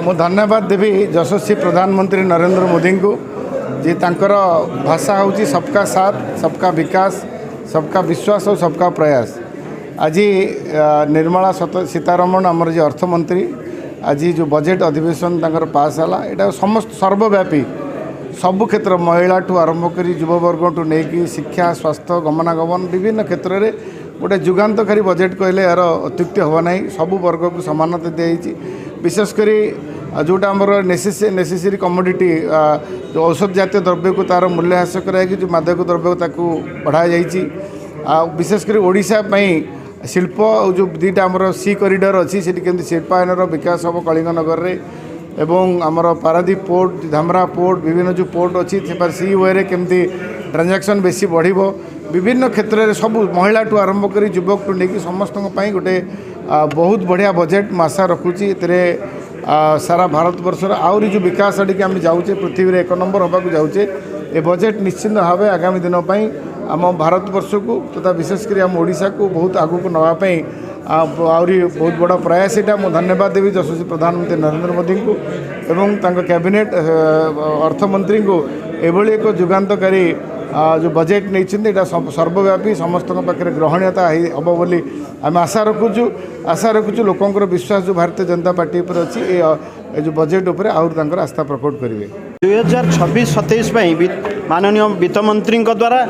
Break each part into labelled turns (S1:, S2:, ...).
S1: मु धन्यवाद देवी यशस्वी प्रधानमंत्री नरेंद्र मोदी को जी तांकर भाषा हूँ सबका साथ सबका विकास सबका विश्वास और सबका प्रयास। आज निर्मला सीतारमण आमर जी अर्थमंत्री आज जो बजेट अधिवेशन तांकर पास है यहाँ समस्त सर्वव्यापी सबु क्षेत्र महिला ठू आरंभ कर युववर्ग ठू नहीं शिक्षा स्वास्थ्य गमनागमन विभिन्न क्षेत्र में गोटे जुगान्तकारी बजेट कहले यार अत्युक्ति होगा ना। सबु वर्ग को समानता दी विशेषकर जोटा आमर नेसेसरी कमोडिटी जो औषध जातीय द्रव्य को तार मूल्य ह्रास कराई जो मादक द्रव्य ताकू बढ़ाई विशेषकर ओडिशा शिल्प जो दुईटा आमर सी कॉरिडोर अच्छी से शिल्पायन विकास हम कलिंगनगर में एवं आमर पारादीप पोर्ट धामरा पोर्ट विभिन्न जो पोर्ट अच्छी सी वे केमती ट्रांजैक्शन बेसी बढ़ विभिन्न क्षेत्र में सब महिला ठू आरंभ कर युवक ठू नहीं समस्त गोटे बहुत बढ़िया बजेट आशा रखुची सारा भारत वर्षर आहरी जो विकास आड़े आम जाऊे पृथ्वी में 1 नंबर होगा जाऊे ये बजेट निश्चित भाव आगामी दिन आम भारत वर्ष को तथा विशेषकर आम ओडिशा को बहुत आगू को नापी आहरी बहुत बड़ा प्रयास यहाँ मुझे धन्यवाद देवी यशस्वी प्रधानमंत्री नरेंद्र मोदी को एवं कैबिनेट अर्थमंत्री को एभली एक जुगान्तकारी जो बजेट नहीं सर्वव्यापी समस्त पाखे ग्रहणीयता हम बोली आम आशा रखुचु लोकंर विश्वास जो भारतीय जनता पार्टी पर अच्छी ये जो बजेट उपर आहुर आस्था प्रकट करेंगे
S2: 2026-27 माननीय वित्त मंत्री द्वारा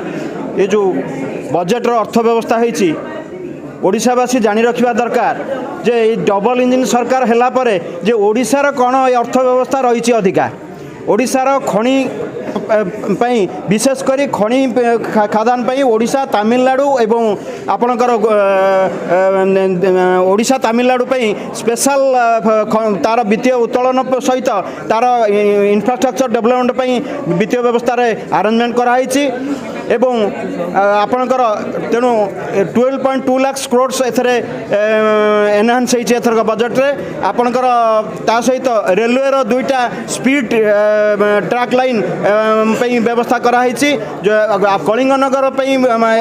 S2: ये जो बजेट्र अर्थव्यवस्था होती ओडिशावासी जानी रखा दरकार जे डबल इंजिन सरकार हैला परे जे ओडिशार कौन अर्थव्यवस्था रही अधिका ओडिशार खणी विशेषकर खणी खादान ओडिशा तमिलनाडु एवं आपणकर ओडिशा तमिलनाडु स्पेशल तार वित्तीय उत्तोलन सहित तार इंफ्रास्ट्रक्चर डेवलपमेंट वित्तीय व्यवस्था आरेंजमेंट कराई एवं आपणकर तेणु 12.2 लाख करोड़ एथरे एनहांस होथर बजेट रे आपणकर ता सहित रेलवे रो 2टा स्पीड ट्रैक लाइन व्यवस्था कराई कलिंगनगर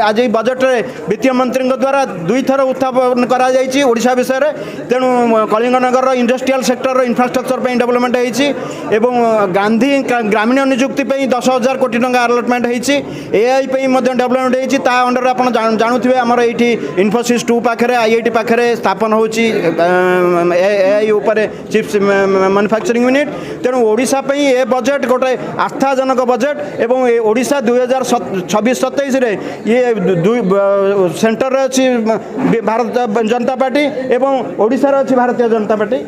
S2: आज बजेट रे वित्तीय मंत्री द्वारा 2 थर उत्थापन करा जायछि ओडिशा विषय रे तेणु Kalinganagar industrial sector infrastructure development होइछि एवं गांधी ग्रामीण नियुक्ति 10,000 कोटी टंका अलॉटमेंट होइछि एआई डेवलपमेंट होइछि ता अंडर आप जानुथिबे हमर एठी इन्फोसिस 2 पाखरे आईआईटी पाखरे स्थापन होछि एआई ऊपर चिप्स मैन्युफैक्चरिंग यूनिट तेणु ओडिशा ए बजेट गोटे आस्थाजनक बजेट एवं ओडिशा 2026-27 रे ये सेंटर रे अछि भारतीय जनता पार्टी एवं ओडिशा रे अछि भारतीय जनता पार्टी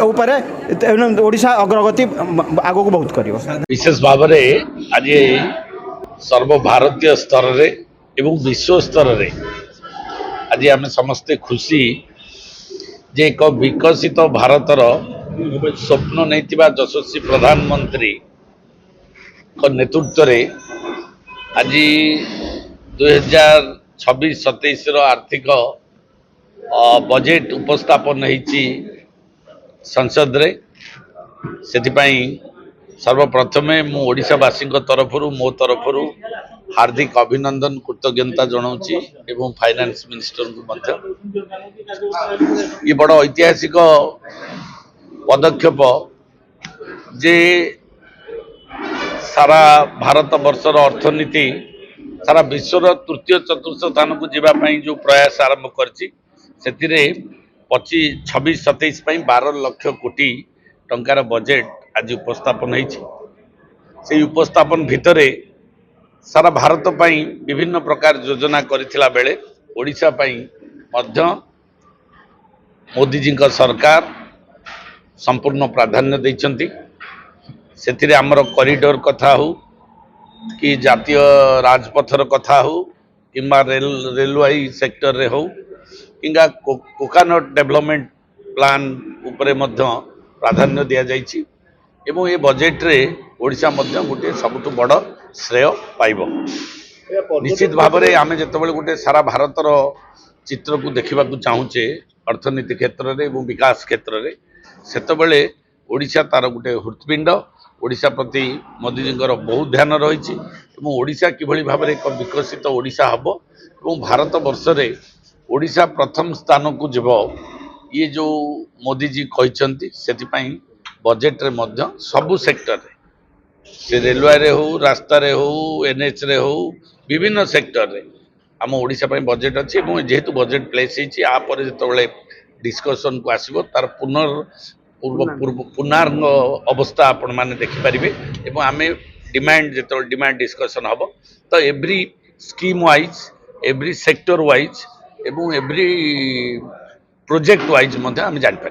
S2: ऊपर ओडिशा अग्रगति आगो को बहुत करियो
S3: विशेष भाव में आज सर्वभारतीय स्तर रे एवं विश्व स्तर रे आज आम समस्ते खुशी जे एक विकसित भारतर स्वप्न नहीं यशस्वी प्रधानमंत्री नेतृत्व रे आज 2026-27 आर्थिक बजेट उपस्थापन होती संसद रे सेथिपाई सर्वप्रथमे मु ओडिशावासी तरफ मो तरफ हार्दिक अभिनंदन कृतज्ञता जनाऊँगी एवं फाइनेंस मिनिस्टर को ये बड़ ऐतिहासिक पदक्षेप जे सारा भारत वर्षर अर्थनीति सारा विश्वर तृतीय चतुर्थ स्थान को जीवाई जो प्रयास आरंभ करछि 26-27 12 लाख कोटी टंकार बजेट आज उपस्थापन होती उपस्थापन भितरे सारा भारत पई विभिन्न प्रकार योजना करथिला बेले ओडिशा पई मध्य मोदी जी का सरकार संपूर्ण प्राधान्य देइछंती सेथिरे हमर कॉरिडोर कथा हो कि जातीय राजपथर कथा हो किंबा रेलवे सेक्टर रे हो किंबा कोकोनट डेवलपमेंट प्लान उपरे मध्य प्राधान्य दिया जाइछि एवं ये बजेट रे ओडिशा मध्य गोटे सबुठ बड़ श्रेय पाइब निश्चित भाव में आम जिते गोटे सारा भारतर चित्र को देखा चाहूचे अर्थनीति क्षेत्र में और विकास क्षेत्र में सेतबेले ओडिशा तार गोटे हृत्पिंड ओडिशा प्रति मोदी जी बहुत ध्यान रही ओडिशा किभली भाव में एक विकसित ओडिशा हम और भारत वर्ष रे ओडिशा प्रथम स्थान को जीव ये जो मोदी जी कहते से बजेट रे मध्य सबु सेक्टर रे से रेलवे रे हो रास्ता रे हो एनएच रे हो विभिन्न सेक्टर रे आम ओडिशा पई बजेट अच्छी जेहेतु बजेट प्लेस होपर जो डिस्कसन को आसो तार पुनर् अवस्था आपण मैंने देखिपारे आम डिमांड जो डिमांड डिस्कसन हम तो every scheme wise every sector wise एवं एव्री प्रोजेक्ट वाइज आम जापर।